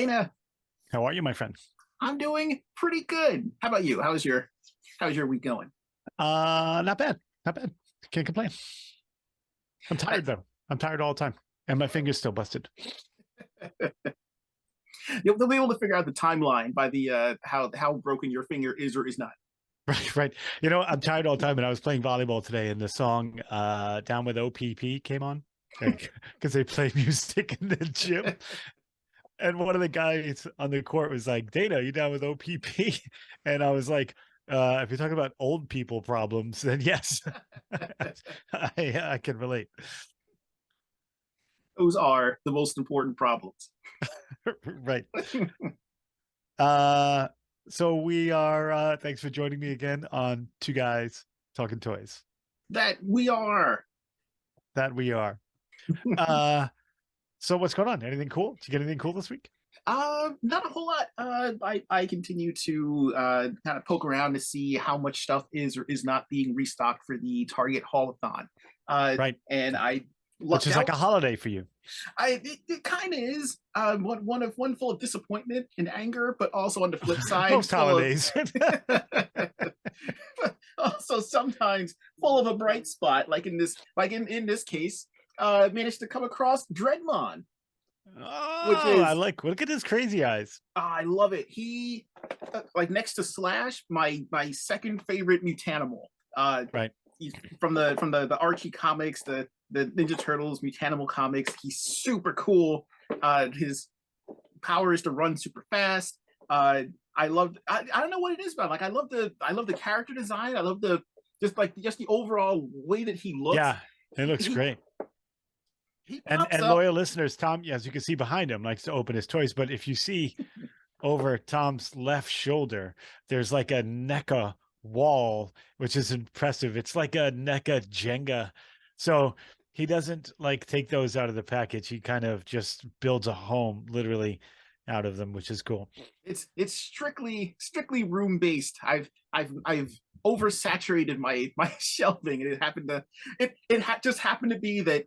Dana. How are you, my friend? I'm doing pretty good. How about you? How's your week going? Not bad. Not bad. Can't complain. I'm tired though. I'm tired all the time. And my finger's still busted. They'll be able to figure out the timeline by the how broken your finger is or is not. Right, right. You know, I'm tired all the time, and I was playing volleyball today, and the song Down with OPP came on. Because they play music in the gym. And one of the guys on the court was like, Dana, you down with OPP? And I was like, if you're talking about old people problems, then yes, I can relate. Those are the most important problems. Right. So we are, thanks for joining me again on Two Guys Talking Toys. That we are. So what's going on? Anything cool? Did you get anything cool this week? Not a whole lot. I continue to kind of poke around to see how much stuff is or is not being restocked for the Target Haulathon. Right. And I Which is like a holiday for you. It kind of is. One full of disappointment and anger, but also on the flip side, most holidays. but also sometimes full of a bright spot, like in this case, managed to come across Dreadmon. Oh, which is, I like. Look at his crazy eyes. I love it. He, like next to Slash, my second favorite Mutanimal. Right. From the Archie comics, the Ninja Turtles Mutanimal comics. He's super cool. His power is to run super fast. I don't know what it is about. Like I love the character design. I love just the overall way that he looks. Yeah, it looks great. And loyal listeners, Tom, as you can see behind him, likes to open his toys. But if you see over Tom's left shoulder, there's like a NECA wall, which is impressive. It's like a NECA Jenga. So he doesn't like take those out of the package. He kind of just builds a home literally out of them, which is cool. It's strictly room based. I've oversaturated my shelving, and it just happened to be that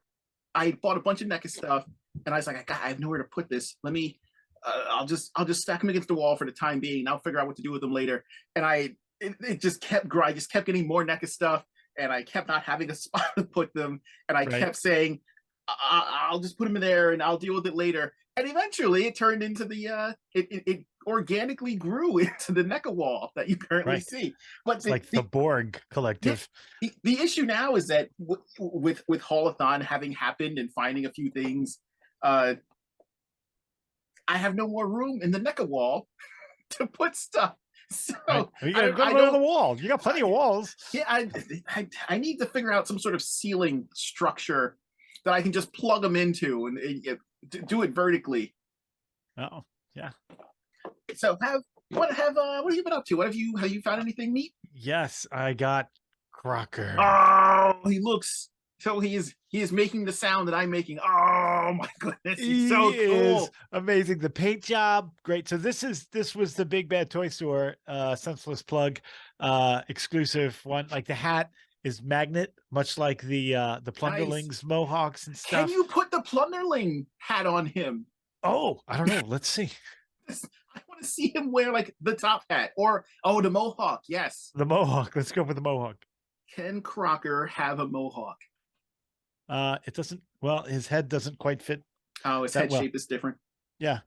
I bought a bunch of NECA stuff, and I was like, I have nowhere to put this. Let me, I'll just stack them against the wall for the time being. And I'll figure out what to do with them later. And it just kept growing. I just kept getting more NECA stuff, and I kept not having a spot to put them. And I kept saying, I'll just put them in there, and I'll deal with it later. And eventually, it turned into it organically grew into the NECA wall that you currently see. But it's like the Borg collective. The issue now is that with Haulathon having happened and finding a few things, I have no more room in the NECA wall to put stuff. So you gotta go to the wall. You got plenty of walls. Yeah, I need to figure out some sort of ceiling structure that I can just plug them into and do it vertically. Oh, yeah. So what have you been up to? Have you found anything neat? Yes, I got Crocker. Oh, he looks so he is making the sound that I'm making. Oh my goodness, he's so cool. Amazing. The paint job, great. So this was the Big Bad Toy Store senseless plug exclusive one. Like the hat is magnet, much like the Plunderlings mohawks and stuff. Can you put the Plunderling hat on him? Oh, I don't know. Let's see. I want to see him wear like the top hat or the mohawk. Yes, the mohawk. Let's go for the mohawk. Can Crocker have a mohawk? It doesn't. Well, his head doesn't quite fit. Oh, his head shape is different. Yeah,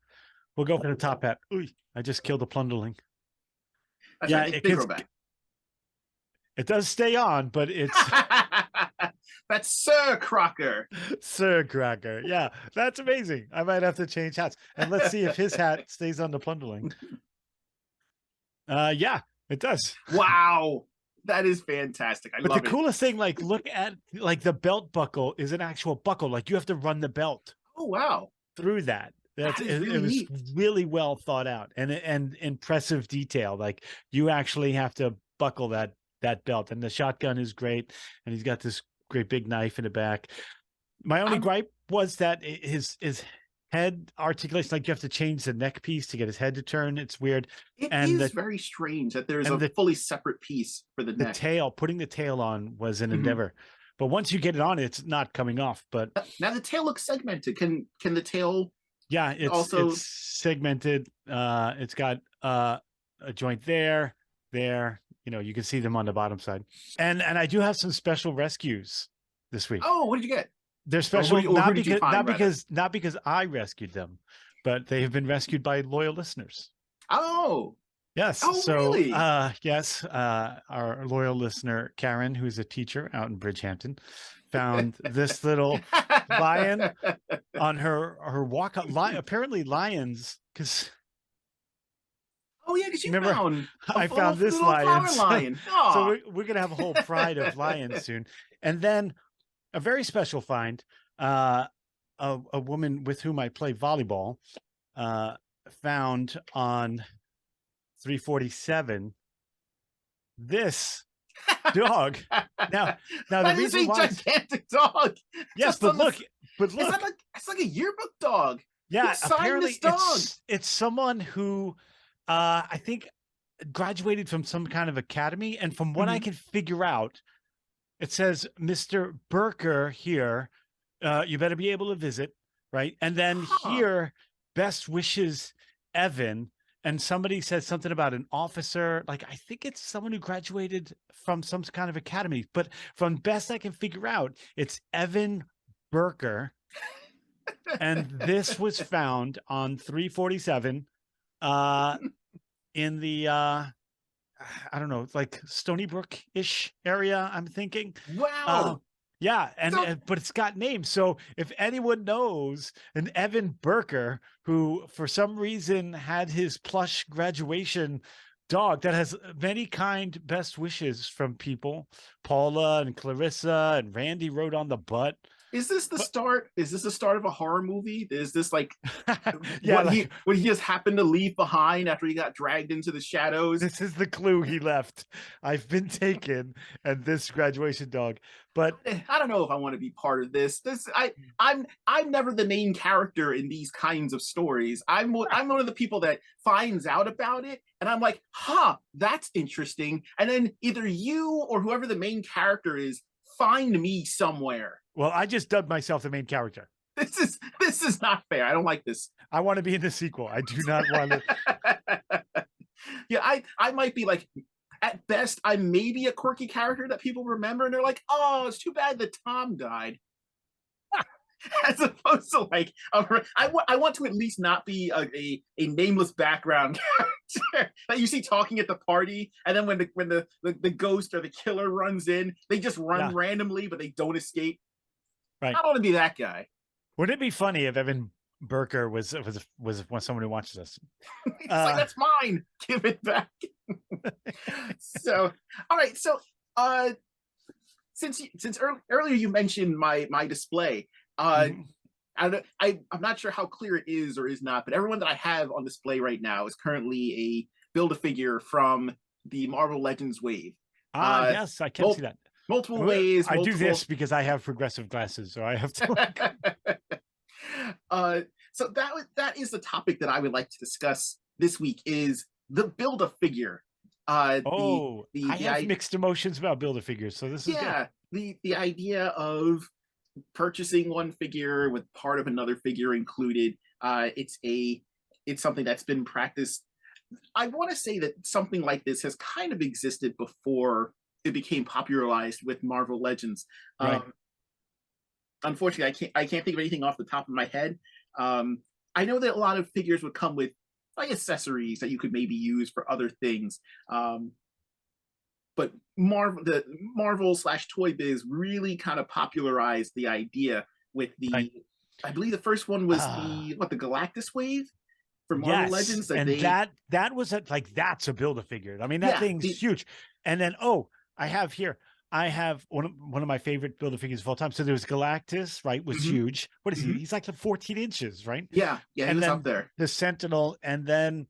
we'll go for the top hat. Ooh, I just killed a Plunderling. That's right, it does stay on, but it's that's Sir Crocker. Sir Crocker. Yeah, that's amazing. I might have to change hats. And let's see if his hat stays on the Plunderling. Yeah, it does. Wow. That is fantastic. I love it. But the coolest thing, like, look at like the belt buckle is an actual buckle. Like you have to run the belt. Oh wow. Through that. It was really well thought out and impressive detail. Like you actually have to buckle that belt, and the shotgun is great, and he's got this great big knife in the back. My only gripe was that his head articulation, like you have to change the neck piece to get his head to turn. It's weird. It is very strange that there's a fully separate piece for the neck. Putting the tail on was an endeavor, but once you get it on, it's not coming off. But now the tail looks segmented. Can the tail Yeah, Also, it's segmented. It's got a joint there, there. You know, you can see them on the bottom side. And I do have some special rescues this week. oh, what did you get? They're Or special who did you find, rather? not because I rescued them, but they have been rescued by loyal listeners. Oh, Yes. oh, So, really? yes, our loyal listener, Karen, who's a teacher out in Bridgehampton, found this little lion on her walk. Apparently lions, because Oh, yeah, because you remember, found I found this little lion. flower lion. So Oh, we're going to have a whole pride of lions soon. And then a very special find, a woman with whom I play volleyball, found on 347 this dog. Now the that is reason a why, gigantic dog. yes, Just on the, but is look, that like it's like a yearbook dog? Who yeah, signed apparently this dog? it's someone who, I think graduated from some kind of academy, and from what I Mhm. can figure out, it says Mr. Burker here. You better be able to visit, right? And then Huh. here, best wishes, Evan. And somebody said something about an officer. Like, I think it's someone who graduated from some kind of academy. But from best I can figure out, it's Evan Burker. And this was found on 347 in the I don't know, it's like Stony Brook-ish area, I'm thinking. Wow. Yeah, So but it's got names. So if anyone knows an Evan Burker who for some reason had his plush graduation dog that has many kind best wishes from people, Paula and Clarissa and Randy wrote on the butt. is this the But start? Is this the start of a horror movie? Is this like yeah, like what he just happened to leave behind after he got dragged into the shadows? this is the clue he left. I've been taken, and this graduation dog. But I don't know if I want to be part of this. I'm never the main character in these kinds of stories. I'm one of the people that finds out about it, and I'm like, huh, that's interesting. And then either you or whoever the main character is find me somewhere. well, I just dubbed myself the main character. This is not fair. I don't like this. I want to be in the sequel. I do not want to. Yeah, I might be like, at best, I may be a quirky character that people remember, and they're like, oh, it's too bad that Tom died. As opposed to like, I want to at least not be a nameless background character that you see talking at the party, and then when the ghost or the killer runs in, they just run Yeah. randomly, but they don't escape. Right. I don't want to be that guy. Wouldn't it be funny if Evan Burker was someone who watches us? It's like, that's mine. Give it back. So, all right. So, since earlier you mentioned my display, Mhm. I'm not sure how clear it is or is not, but everyone that I have on display right now is currently a Build-A-Figure from the Marvel Legends wave. Yes, I can see that. Multiple ways. I do multiple... this because I have progressive glasses, so I have to. Like... So that is the topic that I would like to discuss this week, is the Build-A-Figure. I have mixed emotions about Build-A-Figures, so this is good. The idea of purchasing one figure with part of another figure included. It's something that's been practiced. I want to say that something like this has kind of existed before it became popularized with Marvel Legends. Right. Unfortunately, I can't think of anything off the top of my head. I know that a lot of figures would come with like accessories that you could maybe use for other things. But Marvel/Toy Biz really kind of popularized the idea with Right. I believe the first one was the Galactus wave for Marvel Legends. That was that's a Build-A-Figure. I mean, that thing's huge. And then I have one of my favorite Build-A-Figures of all time. So there was Galactus, right? Was huge. What is he? He's like 14 inches, right? Yeah, he was up there. The Sentinel, and then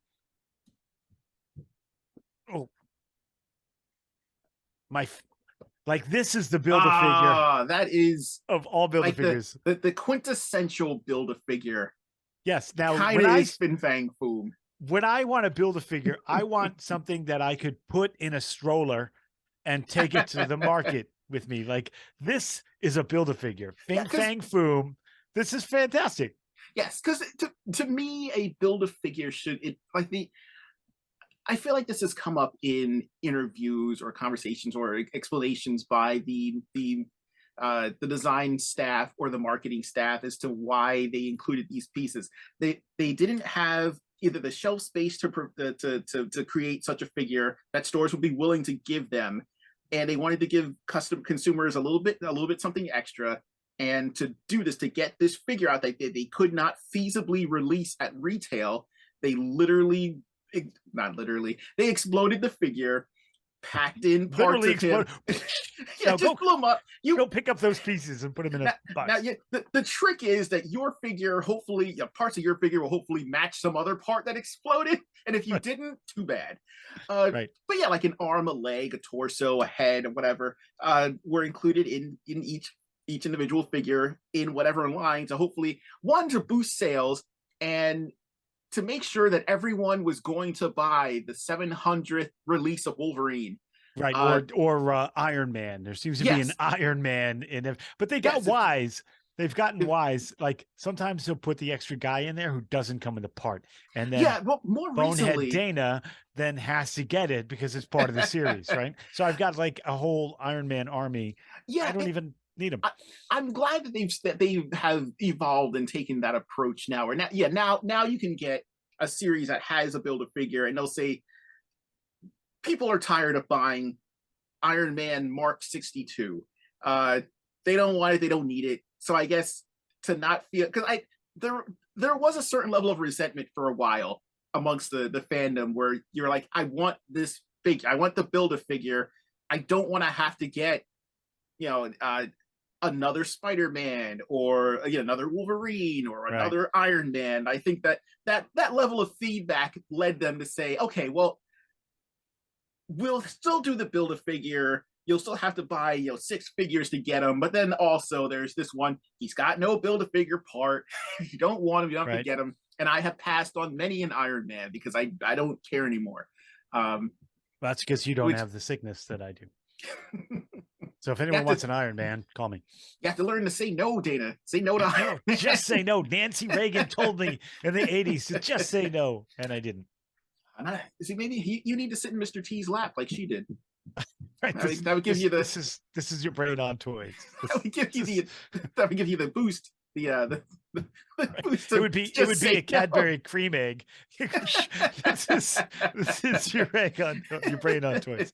this is the Build-A-Figure. That is of all Build-A-Figures. The quintessential Build-A-Figure. Yes. Now kind of is Fin Fang Foom. When I want to build a figure, I want something that I could put in a stroller and take it to the market with me. Like, this is a Build-A-Figure. Fin Fang Foom. This is fantastic. Yes, because to me, a build a figure should it like the. I feel like this has come up in interviews or conversations or explanations by the design staff or the marketing staff as to why they included these pieces. They didn't have either the shelf space to create such a figure that stores would be willing to give them, and they wanted to give custom consumers a little bit something extra. And to do this, to get this figure out that they could not feasibly release at retail, they literally, not literally, they exploded the figure, packed in parts Literally of him. Yeah, now just blew him up. Go pick up those pieces and put them in a box. Now, the trick is that your figure, hopefully, parts of your figure will hopefully match some other part that exploded. And if you didn't, too bad. Right. But yeah, like an arm, a leg, a torso, a head, or whatever, were included in each individual figure in whatever line to hopefully, one, to boost sales, and to make sure that everyone was going to buy the 700th release of Wolverine. Right, or Iron Man. There seems to be an Iron Man in it, but they got wise. They've gotten wise. Like sometimes they'll put the extra guy in there who doesn't come with a part, and then more Bonehead recently, Dana then has to get it because it's part of the series, right? So I've got like a whole Iron Man army. Yeah, I don't even need them. I'm glad that they have evolved and taken that approach now. Or now you can get a series that has a Build-A-Figure, and they'll say people are tired of buying Iron Man Mark 62. They don't want it, they don't need it. So I guess to not feel, because there was a certain level of resentment for a while amongst the fandom where you're like, I want this figure, I want the Build-A-Figure. I don't want to have to get, another Spider-Man or another Wolverine or another Iron Man. I think that level of feedback led them to say, okay, well, we'll still do the Build-A-Figure. You'll still have to buy 6 figures to get them, but then also there's this one, he's got no Build-A-Figure part. If you don't want him, you don't have to get him. And I have passed on many an Iron Man because I don't care anymore. That's because you don't have the sickness that I do. So if anyone wants an Iron Man, call me. You have to learn to say no, Dana. Say no to Iron Man. Just say no. Nancy Reagan told me in the 80s to just say no, and I didn't. See, maybe you need to sit in Mr. T's lap like she did. Right, that would give you the. This is your brain on toys. That would give you the boost. The boost. It would be a Cadbury cream egg. this is your brain on toys.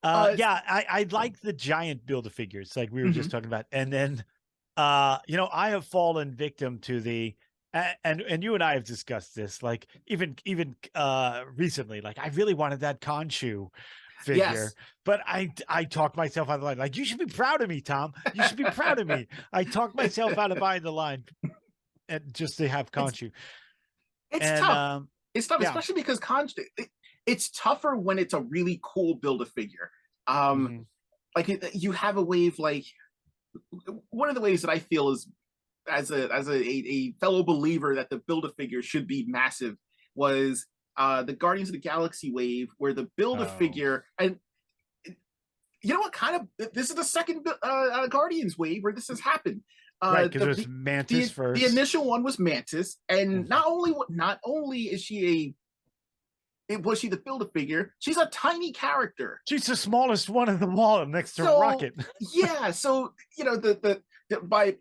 I like the giant Build-A-Figures like we were just talking about, and then I have fallen victim to the and you and I have discussed this, like even recently, like I really wanted that Khonshu figure, but I talked myself out of the line. Like, you should be proud of me, Tom. You should be proud of me. I talked myself out of buying the line and just to have Khonshu. It's tough. It's tough, especially because Khonshu. It's tougher when it's a really cool Build-A-Figure. Like you have a wave, like one of the ways that I feel is as a fellow believer that the Build-A-Figure should be massive was the Guardians of the Galaxy wave, where the Build-A-Figure, and you know what, kind of this is the second Guardians wave where this has happened. Right, because there's Mantis first. The initial one was Mantis, and not only is she was she the Build-A-Figure, she's a tiny character. She's the smallest one of them all, next to Rocket. So the by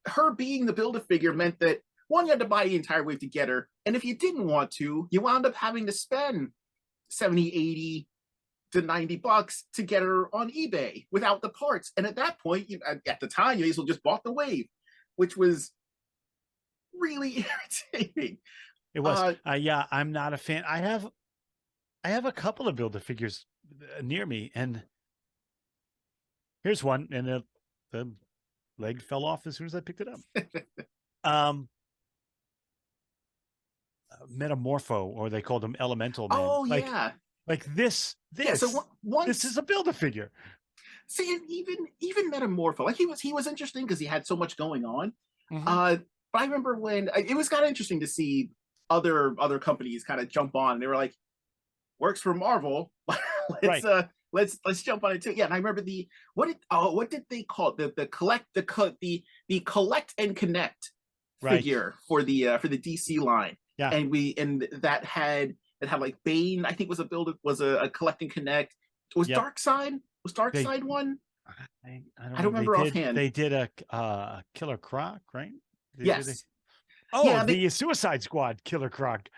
her being the Build-A-Figure meant that one, you had to buy the entire wave to get her, and if you didn't want to, you wound up having to spend 70, 80 to $90 to get her on eBay without the parts. And at that point, at the time, you may as well just bought the wave, which was really irritating. It was. I'm not a fan. I have a couple of Build-A-Figures near me, and here's one, and the leg fell off as soon as I picked it up. Metamorpho, or they called him Elemental Man. Oh, like this. So this is a Build-A-Figure. See, even Metamorpho, like he was interesting because he had so much going on. But I remember when it was kind of interesting to see other companies kind of jump on. They were like, works for Marvel. Let's jump on it too. Yeah, and I remember what did they call it? The collect and connect. Right. figure for the DC line, Yeah. and that had like Bane. I think was a collect and connect. Was Yep. They Darkseid one? I don't I don't remember. remember offhand. They did a Killer Croc, right? Did they? Yes. Oh, Yeah. the Suicide Squad Killer Croc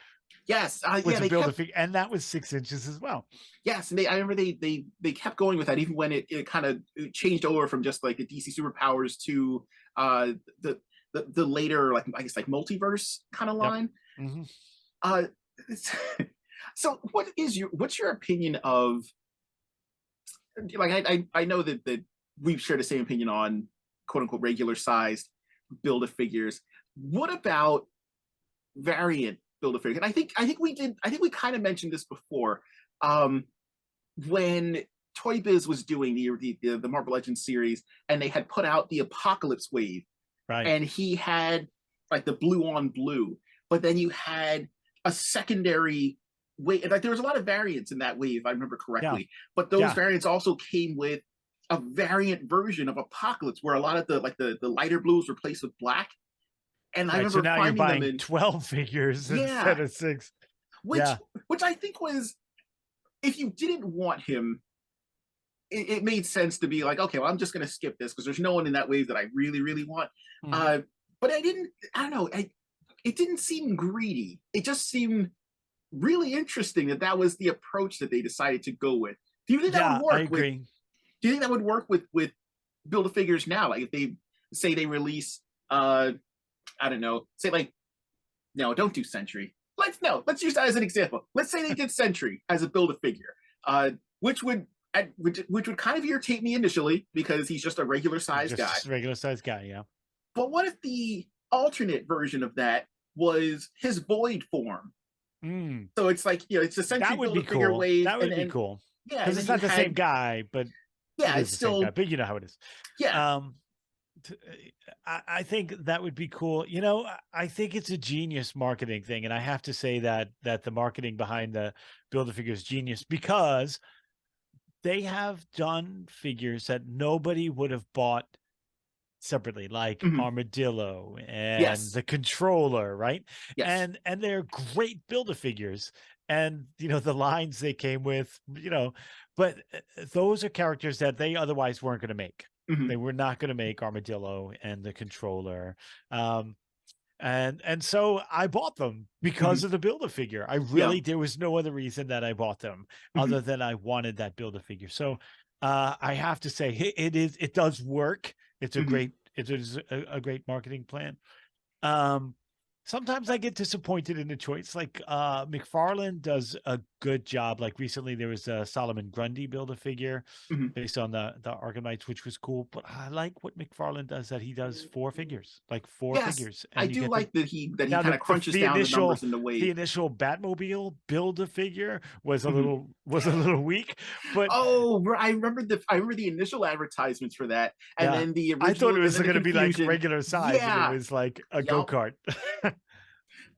Yes. was Yeah. a They build a kept. figure, and that was 6 inches as well. Yes, and I remember they kept going with that even when it kind of changed over from just like the DC superpowers to uh the the later, like, I guess, like multiverse kind of Yep. line. Mm-hmm. Uh, so what's your opinion of, like, I know that we've shared the same opinion on quote unquote regular sized build a figures. What about variant build a figure? And I think we kind of mentioned this before. Um, when Toy Biz was doing the Marvel Legends series, and they had put out the Apocalypse wave, Right. and he had like the blue on blue, but then you had a secondary wave. Like, there was a lot of variants in that wave, if I remember Yeah. correctly. But those Yeah. variants also came with a variant version of Apocalypse, where a lot of the lighter blues replaced with black. And I Right. So remember now you're finding them buying in, 12 figures yeah, instead of 6. which Yeah. which I think was, if you didn't want him, it made sense to be like, okay, well, I'm just going to skip this because there's no one in that wave that I really, really want. Mm-hmm. But I don't know. It didn't seem greedy. It just seemed really interesting that was the approach that they decided to go with. Do you think that would Yeah, I work with, agree. do you think that would work with Build-A-Figures now? Like, if they say they release, I don't know, say like, no, don't do Sentry. Let's use that as an example. Let's say they did Sentry as a Build-A-Figure, which would, which would kind of irritate me initially because he's just a regular sized guy. Just a regular sized guy, yeah. But what if the alternate version of that was his void form? Mm. So it's like, it's a Sentry That would be Build-A-Figure cool. wave, That would be cool. yeah, and Because then it's you not the same had, guy, but yeah, it is it's the same guy. still, But you know how it is. yeah. I think that would be cool. You know, I think it's a genius marketing thing, and I have to say that the marketing behind the Build-A-Figure is genius, because they have done figures that nobody would have bought separately, like Mhm. Armadillo and Yes. the Controller, right? Yes. And they're great Build-A-Figures, and the lines they came with, but those are characters that they otherwise weren't going to make. Mhm. They were not going to make Armadillo and the Controller. And so I bought them because Mhm. of the Build-A-Figure. Yeah. There was no other reason that I bought them Mhm. other than I wanted that Build-A-Figure. So I have to say it does work. It Mhm. is a great marketing plan. Sometimes I get disappointed in the choice. Like McFarlane does a good job. Like recently there was a Solomon Grundy Build-A-Figure Mhm. based on the Arkham Knights, which was cool. But I like what McFarlane does, that he does 4 figures, like 4 Yes, figures, I and you do get the like that he now kind of crunches down the numbers in the the wave. initial Batmobile Build-A-Figure was a Mhm. little weak, but Oh, I remember the initial advertisements for that, and yeah, then the I thought original, it and was then the going to be like confusion. regular size, and it Yeah, was like a yup. go-kart.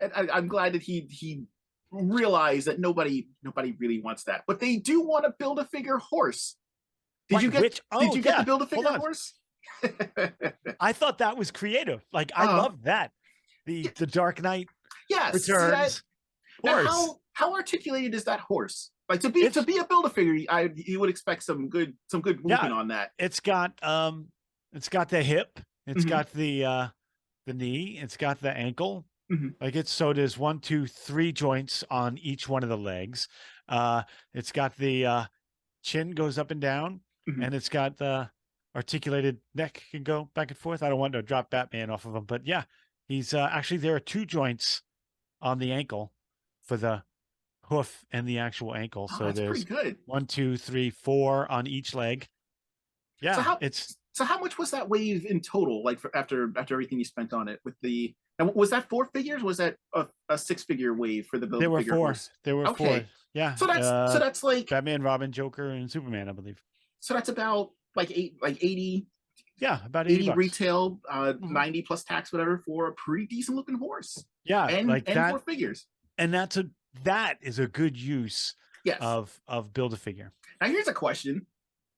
And I'm glad that he realized that nobody really wants that, but they do want to build a figure horse. Did Right, you get which, did oh you get the yeah, build a hold figure on. horse? I thought that was creative. Like, I uh love that. The Dark Knight yes. See that? Returns Now, horse. how articulated is that horse? Like, to It's be a build a figure, you would expect some good yeah, movement on that. it's got the hip, it's Mhm. got the knee, it's got the ankle. Mhm. Like, it's, so there's 1, 2, 3 joints on each one of the legs. It's got the chin goes up and down, Mhm. and it's got the articulated neck, can go back and forth. I don't want to drop Batman off of him, but yeah, he's actually, there are 2 joints on the ankle for the hoof and the actual ankle. Oh, So that's pretty there's good. 1, 2, 3, 4 on each leg. So Yeah, how it's so how much was that wave in total? Like, after everything you spent on it with the, and was that 4 figures? Was that a 6 figure wave for the build there a were figure 4. horse? There were 4. Okay, Yeah, so that's like, Batman, Robin, Joker, and Superman, I believe. so that's about like 80 Yeah, about 80 80 bucks. retail, Mhm. 90 plus tax, whatever, for a pretty decent looking horse, Yeah, like and that. 4 figures. And that is a good use Yes. of Build-A-Figure. Now here's a question: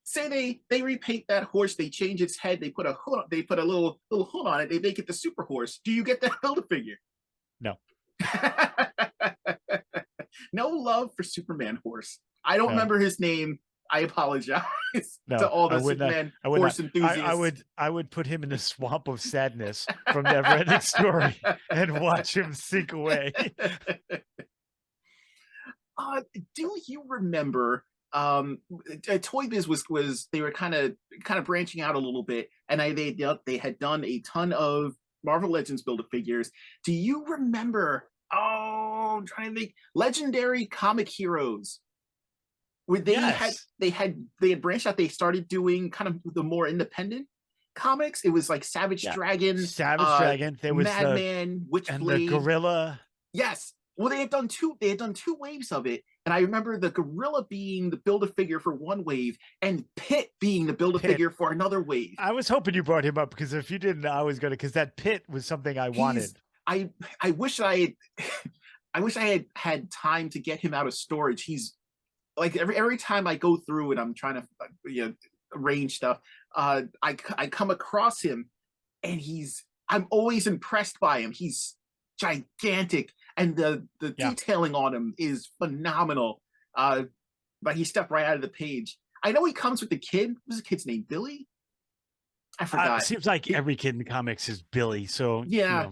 say they repaint that horse, they change its head, they put a hood, they put a little hood on it, they make it the super horse. Do you get that build a figure? No. No love for Superman horse. I don't No. remember his name. I apologize No, to all the I would not. Superman I would horse not. enthusiasts. I would put him in the swamp of sadness from Neverending Story and watch him sink away. Do you remember Toy Biz was they were kind of branching out a little bit, and they had done a ton of Marvel Legends Build-A-Figures. Do you remember? Oh, I'm trying to think. Legendary Comic Heroes, where Yes. they had branched out. They started doing kind of the more independent comics. It was like Savage Dragon, Dragon. There was Madman, Witchblade, and the Gorilla. Yes. Well, they had done two waves of it, and I remember the Gorilla being the Build-A-Figure for one wave, and Pit being the Build-A-Figure for another wave. I was hoping you brought him up, because if you didn't, I was gonna, because that Pit was something I wanted. I wish I had time to get him out of storage. He's like every time I go through and I'm trying to arrange stuff, I come across him, and I'm always impressed by him. He's gigantic, and the detailing on him is phenomenal. But he stepped right out of the page. I know he comes with the kid. What's the kid's name? Billy? I forgot. It seems like every kid in the comics is Billy. So yeah.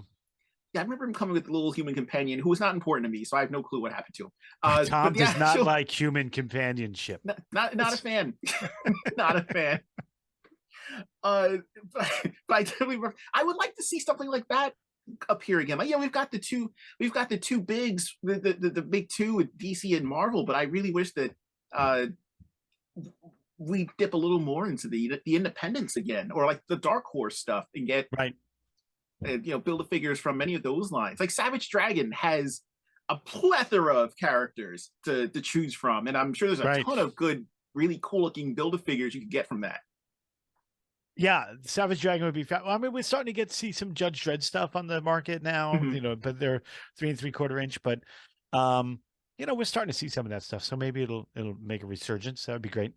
Yeah, I remember him coming with a little human companion who was not important to me, so I have no clue what happened to him. Tom does not like human companionship. Not a fan. Not a fan. But I would like to see something like that appear again. Like, yeah, we've got the two bigs, the big two with DC and Marvel, but I really wish that we dip a little more into the independents again, or like the Dark Horse stuff, and get Build-A-Figures from many of those lines. Like Savage Dragon has a plethora of characters to choose from, and I'm sure there's a ton of good, really cool looking Build-A-Figures you could get from that. Yeah, Savage Dragon would be fat. Well, I mean, we're starting to see some Judge Dredd stuff on the market now, but they're 3 3/4 inch. But we're starting to see some of that stuff. So maybe it'll make a resurgence. That would be great.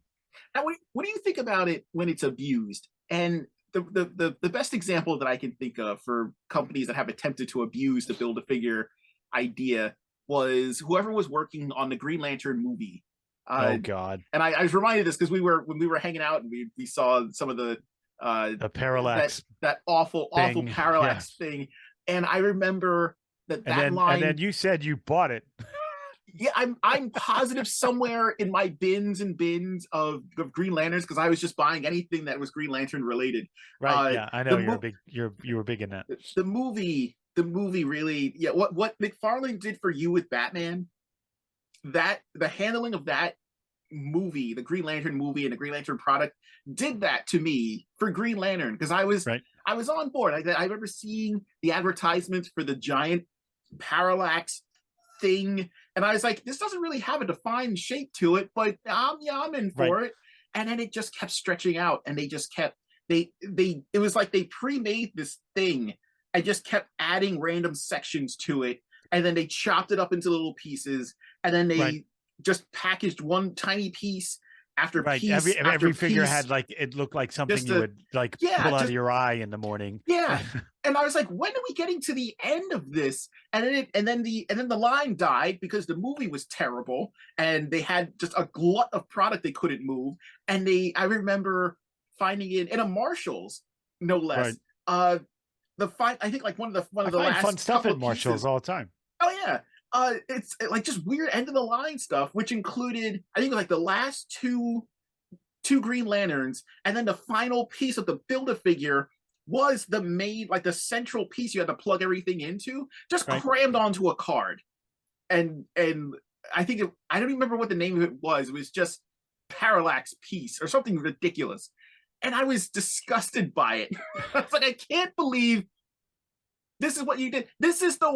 Now, what do you think about it when it's abused? And the best example that I can think of for companies that have attempted to abuse the Build-A-Figure idea was whoever was working on the Green Lantern movie. Oh God! And I was reminded of this because when we were hanging out and we saw some of the parallax, that awful parallax thing, and I remember that line. And then you said you bought it. Yeah, I'm positive somewhere in my bins of Green Lanterns, because I was just buying anything that was Green Lantern related. Right. Yeah, I know you were big in that. The movie really, what McFarlane did for you with Batman, that the handling of that movie, the Green Lantern movie and the Green Lantern product, did that to me for Green Lantern, because I was on board. I remember seeing the advertisements for the giant parallax thing, and I was like, this doesn't really have a defined shape to it, but I'm in for it. And then it just kept stretching out, and they just kept it was like they pre-made this thing and just kept adding random sections to it, and then they chopped it up into little pieces, and then they just packaged one tiny piece after piece. Every figure had it looked like something you would pull out of your eye in the morning. Yeah. And I was like, when are we getting to the end of this? And then the line died because the movie was terrible, and they had just a glut of product they couldn't move. And I remember finding it in a Marshall's, no less. I think like one of the last fun stuff at Marshall's all the time. Oh yeah. It's like just weird end of the line stuff, which included, I think, like the last two Green Lanterns, and then the final piece of the Build-A-Figure was the central piece you had to plug everything into, just crammed onto a card. And I think I don't remember what the name of it was. It was just Parallax Piece or something ridiculous. And I was disgusted by it. I was like, I can't believe this is what you did. This is the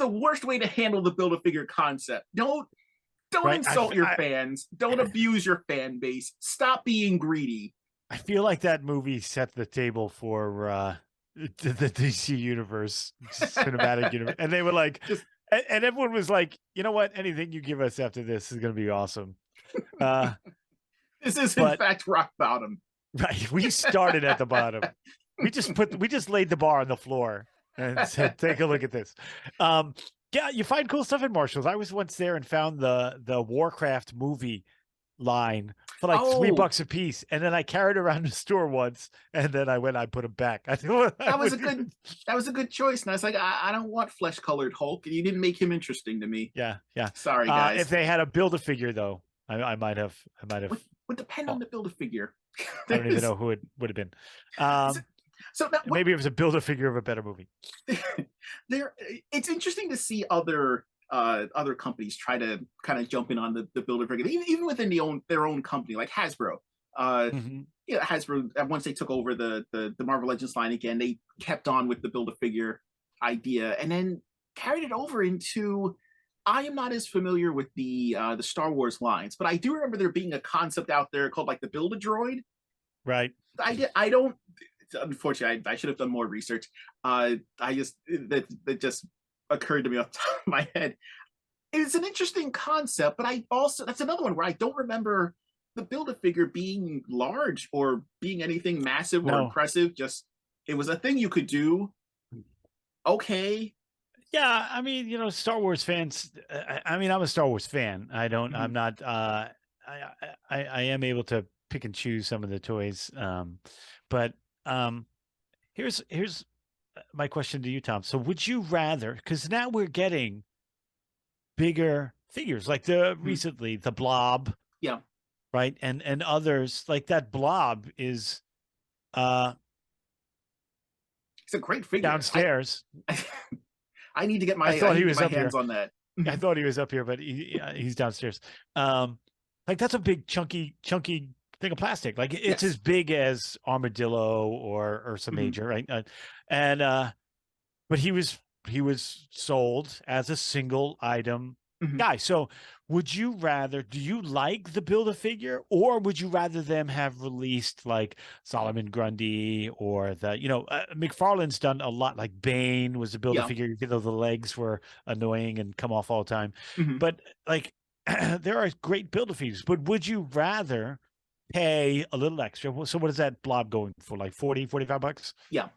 worst way to handle the Build-A-Figure concept. Don't insult your fans. Don't abuse your fan base. Stop being greedy. I feel like that movie set the table for the DC universe, cinematic universe, and they were like, and everyone was like, you know what? Anything you give us after this is going to be awesome. This is in But fact rock bottom. right, we started at the bottom. We just laid the bar on the floor and said, "Take a look at this." Yeah, you find cool stuff at Marshalls. I was once there and found the Warcraft movie line for like Oh, $3 a piece, and then I carried around the store once, and then I put them back. I thought that was a good choice. And I was like, I don't want flesh colored Hulk. You didn't make him interesting to me. Yeah, yeah. Sorry, If guys. they had a Build-A-Figure though, I might have. Would depend on Oh, the build a figure. I don't even know who it would have been. So now, Maybe it was a Build-A-Figure of a better movie. there, it's interesting to see other companies try to kind of jump in on the builder figure, even within their own company, like Hasbro. Hasbro, once they took over the Marvel Legends line again, they kept on with the build a figure idea, and then carried it over into. I am not as familiar with the Star Wars lines, but I do remember there being a concept out there called like the Build a Droid. Right. I don't. Unfortunately, I should have done more research. I just that just occurred to me off the top of my head. It's an interesting concept, but that's another one where I don't remember the Build-A-Figure being large or being anything massive or impressive. Just it was a thing you could do. Okay. Yeah, I mean, Star Wars fans. I mean, I'm a Star Wars fan. I don't. Mm-hmm. I'm not. I am able to pick and choose some of the toys. But here's my question to you, Tom. So, would you rather? Because now we're getting bigger figures, like recently the Blob. Yeah. Right, and others like that. Blob is. It's a great figure downstairs. I need to get my. I thought he was up hands here. on that. I thought he was up here, but he's downstairs. Like that's a big chunky thing of plastic. Like it's as big as Armadillo or some major, right? But he was sold as a single item guy. So would you rather? Do you like the Build-A-Figure, or would you rather them have released like Solomon Grundy or McFarlane's done a lot. Like Bane was a Build-A-Figure, even though the legs were annoying and come off all the time. But like there are great Build-A-Figures. But would you rather pay a little extra? So what is that Blob going for? Like $40-$45? Yeah.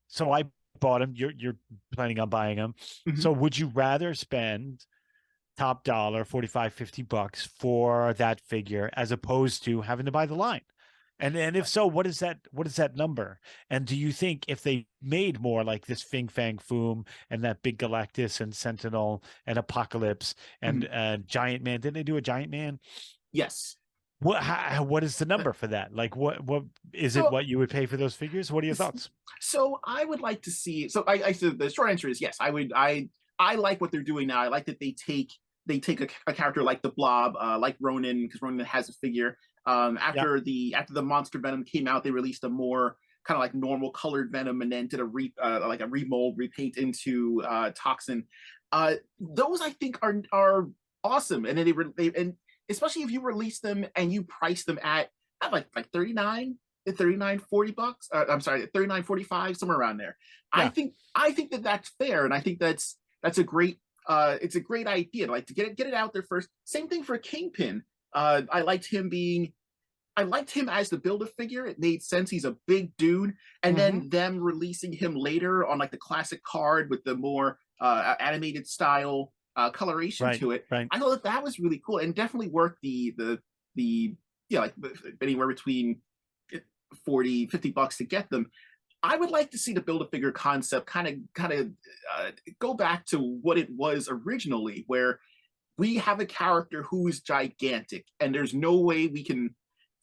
So I bought him. You're planning on buying him. So would you rather spend top dollar $45-$50 for that figure as opposed to having to buy the line? And if so, what is that number? And do you think if they made more like this Fing Fang Foom and that big Galactus and Sentinel and Apocalypse and Giant Man, didn't they do a Giant Man? Yes. What is the number for that? Like what is it? What you would pay for those figures? What are your thoughts? So I would like to see. So I said the short answer is yes. I would. I like what they're doing now. I like that they take a character like the Blob, like Ronin, because Ronin has a figure. After the Monster Venom came out, they released a more kind of like normal colored Venom, and then did a remold, repaint into Toxin. Those I think are awesome, and then and especially if you release them and you price them at like $39, $40. I'm sorry, $39.45, somewhere around there. Yeah. I think that's fair, and I think that's a great. It's a great idea to get it out there first. Same thing for Kingpin. I liked him as the Build-A-Figure. It made sense. He's a big dude, and then them releasing him later on like the classic card with the more animated style coloration to it. Right. I know that was really cool and definitely worked the like anywhere between $40-$50 to get them. I would like to see the Build-A-Figure concept kind of go back to what it was originally, where we have a character who is gigantic, and there's no way we can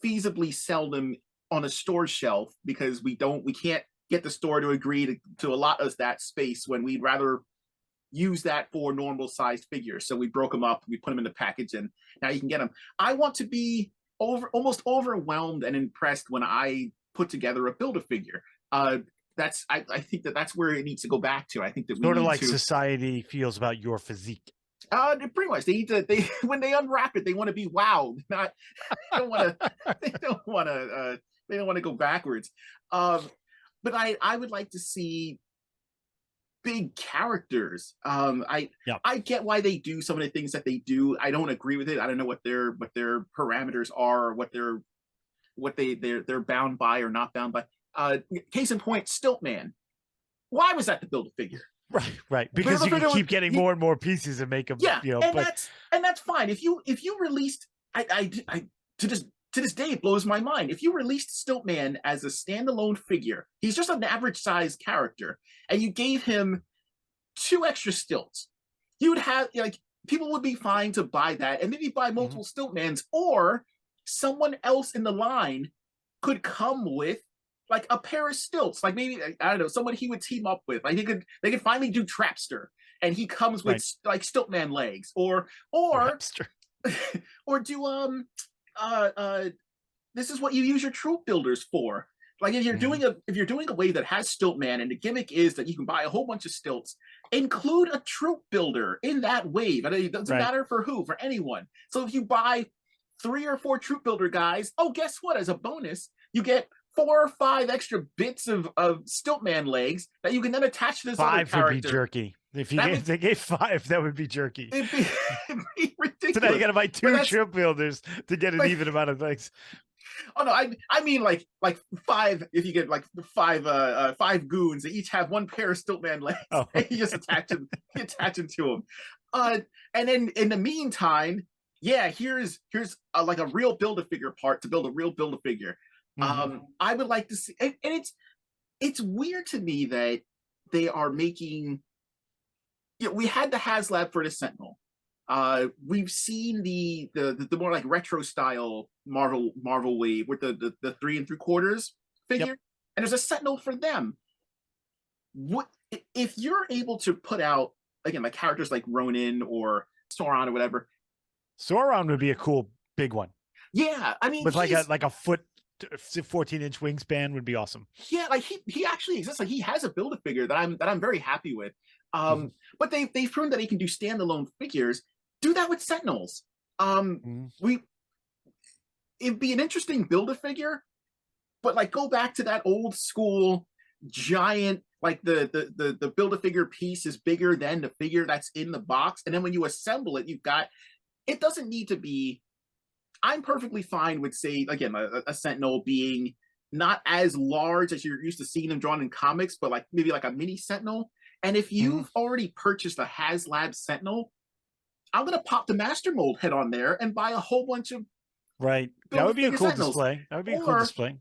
feasibly sell them on a store shelf because we can't get the store to agree to allot us that space when we'd rather use that for normal sized figures. So we broke them up, we put them in the package, and now you can get them. I want to be almost overwhelmed and impressed when I put together a Build-A-Figure. I think that's where it needs to go back to. I think that sort of like society feels about your physique. Pretty much. They when they unwrap it, they want to be wowed. Not they don't want to go backwards. But I would like to see big characters. Yeah. I get why they do some of the things that they do. I don't agree with it. I don't know what their parameters are, or they're bound by or not bound by. Case in point, Stiltman. Why was that the build a figure? Right, because you can keep getting more and more pieces and make them. Yeah, and but that's fine. If you released, I to this day it blows my mind. If you released Stiltman as a standalone figure, he's just an average size character, and you gave him 2 extra stilts, you would have like people would be fine to buy that, and maybe buy multiple Stiltmans, or someone else in the line could come with like a pair of stilts, like maybe I don't know, someone he would team up with. Like they could finally do Trapster, and he comes with like Stiltman legs, or Trapster. or do this is what you use your troop builders for. Like if you're doing a wave that has Stiltman, and the gimmick is that you can buy a whole bunch of stilts, include a troop builder in that wave. And it doesn't matter for who, for anyone. So if you buy 3 or 4 troop builder guys, oh, guess what? As a bonus, you get 4 or 5 extra bits of Stiltman legs that you can then attach to this 5 other character. would be jerky. If they gave 5, that would be jerky. It'd be ridiculous. So now you got to buy 2 troop builders to get an even amount of legs. Oh no, I mean like 5. If you get like 5 goons, they each have 1 pair of Stiltman legs, and you just attach them to them. And then in the meantime, yeah, here's like a real Build-A-Figure part to build a real Build-A-Figure. I would like to see, and it's weird to me that they are making. We had the HasLab for the Sentinel. We've seen the more like retro style Marvel wave with the 3 3/4 figure, and there's a Sentinel for them. What if you're able to put out again like characters like Ronin or Sauron or whatever? Sauron would be a cool big one. Yeah, I mean, with like a foot, 14-inch wingspan would be awesome. Yeah, like he actually exists. Like he has a Build-A-Figure that I'm very happy with. But they've proven that he can do standalone figures. Do that with Sentinels. It'd be an interesting Build-A-Figure, but like go back to that old school giant, like the Build-A-Figure piece is bigger than the figure that's in the box, and then when you assemble it, it doesn't need to be. I'm perfectly fine with, say, again, a Sentinel being not as large as you're used to seeing them drawn in comics, but like maybe like a mini Sentinel. And if you've already purchased a HasLab Sentinel, I'm gonna pop the Master Mold head on there and buy a whole bunch of that would be a cool display. That would be a cool display.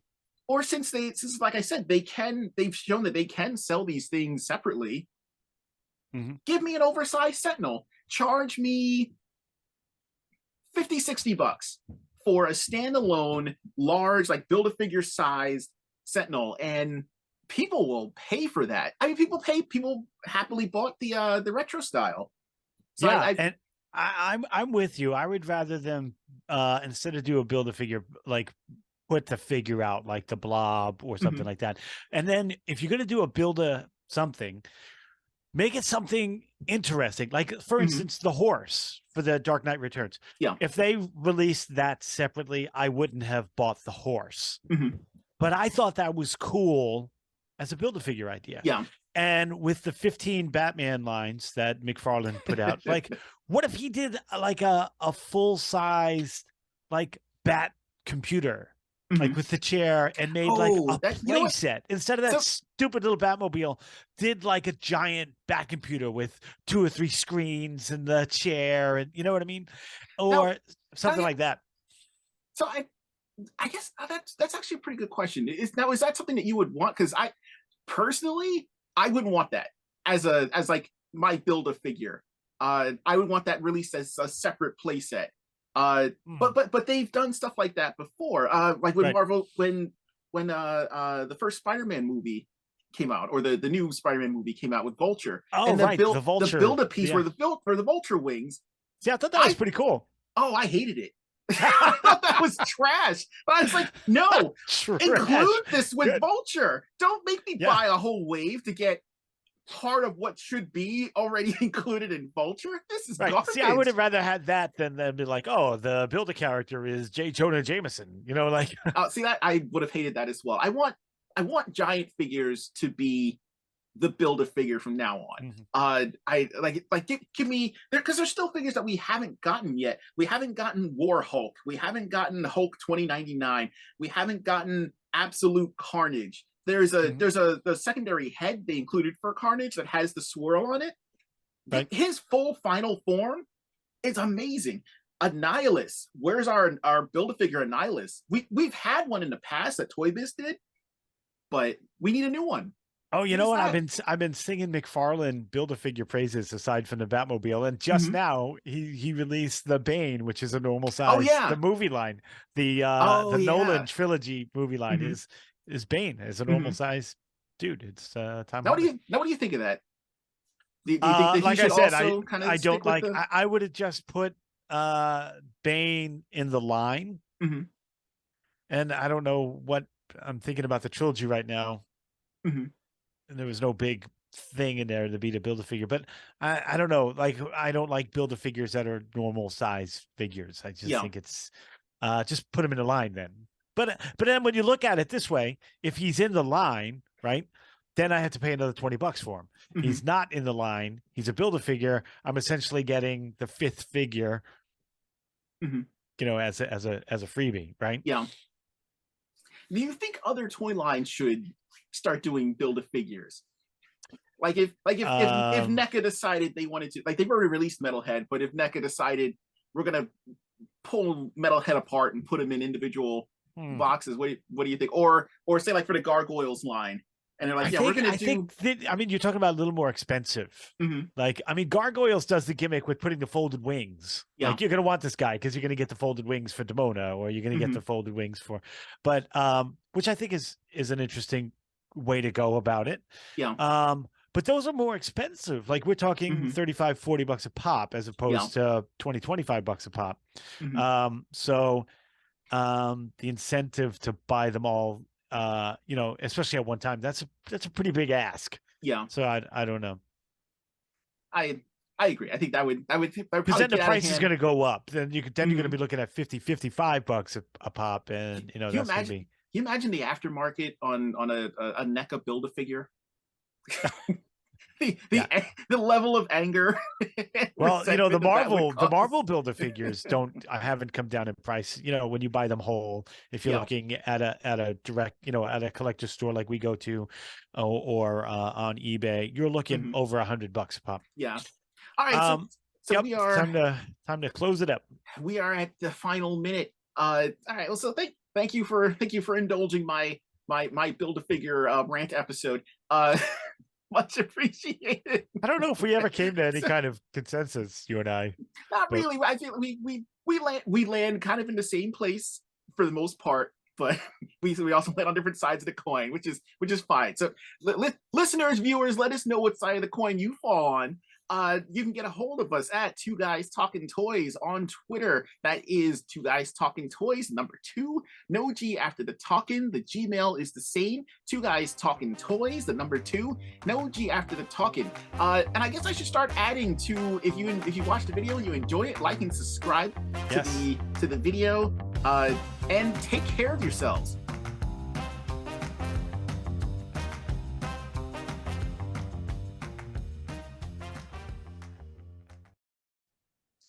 Or since like I said, they've shown that they can sell these things separately. Give me an oversized Sentinel. Charge me $50-$60 for a standalone, large, like Build-A-Figure sized Sentinel, and people will pay for that. I mean, people happily bought the retro style. So and I'm with you. I would rather them instead of do a Build-A-Figure, like put the figure out like the Blob or something like that. And then if you're gonna do a something, make it something interesting. Like, for instance, the horse for the Dark Knight Returns. Yeah. If they released that separately, I wouldn't have bought the horse. But I thought that was cool as a Build-A-Figure idea. Yeah. And with the 15 Batman lines that McFarlane put out, like, what if he did like a full-size like Bat computer? Like with the chair, and made like a play set instead of that stupid little Batmobile. Did like a giant Bat computer with 2 or 3 screens and the chair, and you know what I mean, or something like that. So I guess that's actually a pretty good question. Is that something that you would want? Because I personally wouldn't want that as like my Build-A-Figure. I would want that released as a separate play set. But they've done stuff like that before. Like when Marvel, when the first Spider-Man movie came out, or the new Spider-Man movie came out with Vulture. And the Vulture, the Build-A-piece for the Vulture wings. See, I thought that was pretty cool. Oh, I hated it. I thought that was trash. But I was like, no, include this with Vulture. Don't make me buy a whole wave to get part of what should be already included in Vulture. This is garbage. See, I would have rather had that than be like, oh, the Build-A character is J. Jonah Jameson. You know, like see, that I would have hated that as well. I want giant figures to be the Build-A-Figure from now on. I like give me there, because there's still figures that we haven't gotten yet. We haven't gotten War Hulk. We haven't gotten Hulk 2099. We haven't gotten Absolute Carnage. There's a secondary head they included for Carnage that has the swirl on it. Right. His full final form is amazing. Annihilus. Where's our Build-A-Figure Annihilus? We've had one in the past that Toy Biz did, but we need a new one. Oh, you know what? I've been singing McFarlane Build-A-Figure praises aside from the Batmobile, and just now he released the Bane, which is a normal size. The movie line, the Nolan trilogy movie line is Bane as a normal size dude. It's time. Now what do you think of that? Do you think that like I said, I don't like. I would have just put Bane in the line, and I don't know what I'm thinking about the trilogy right now. And there was no big thing in there to be to Build-A-Figure, but I don't know. Like, I don't like Build-A-Figures that are normal size figures. I just think it's just put him in the line then. But then when you look at it this way, if he's in the line, right, then I have to pay another $20 for him. He's not in the line. He's a Build-A-Figure. I'm essentially getting the 5th figure, you know, as a freebie, right? Yeah. Do you think other toy lines should start doing Build-A-Figures? Like if NECA decided they wanted to, like, they've already released Metalhead, but if NECA decided we're gonna pull Metalhead apart and put them in individual boxes, what do you think? Or say like for the Gargoyles line, and they're like, we're gonna do. I mean, you're talking about a little more expensive. Like, I mean, Gargoyles does the gimmick with putting the folded wings. Like, you're gonna want this guy because you're gonna get the folded wings for Demona, or you're gonna get the folded wings for, but which I think is an interesting way to go about it. But those are more expensive. Like, we're talking $35-$40 a pop as opposed to $20-$25 a pop. So the incentive to buy them all, you know, especially at one time, that's a pretty big ask. So I don't know. I agree. I think that would because then the price is going to go up. Then you're going to be looking at $50-$55 a pop, and you know, that's going to be. Can you imagine the aftermarket on a NECA Build-A-Figure? the level of anger. Well, you know, the Marvel Build-A-Figures haven't come down in price. You know, when you buy them whole, if you're looking at a direct, you know, at a collector store like we go to, or on eBay, you're looking over $100 a pop. Yeah. All right. So we are time to close it up. We are at the final minute. All right. Well, so thank you for indulging my Build-A-Figure rant episode. Much appreciated. I don't know if we ever came to any kind of consensus, you and I. Not really. I feel we land kind of in the same place for the most part, but we also land on different sides of the coin, which is fine. So listeners, viewers, let us know what side of the coin you fall on. You can get a hold of us at Two Guys Talking Toys on Twitter. That is Two Guys Talking Toys, number 2, no G after the talking. The Gmail is the same, Two Guys Talking Toys, the number 2, no G after the talking. And I guess I should start adding to, if you watch the video and you enjoy it, like and subscribe to the video, and take care of yourselves.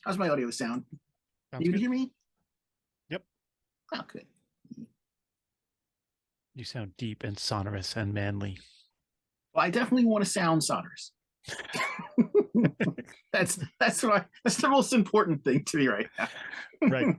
How's my audio sound? You can hear me? Yep. Oh, good. You sound deep and sonorous and manly. Well, I definitely want to sound sonorous. That's the most important thing to me right now. Right.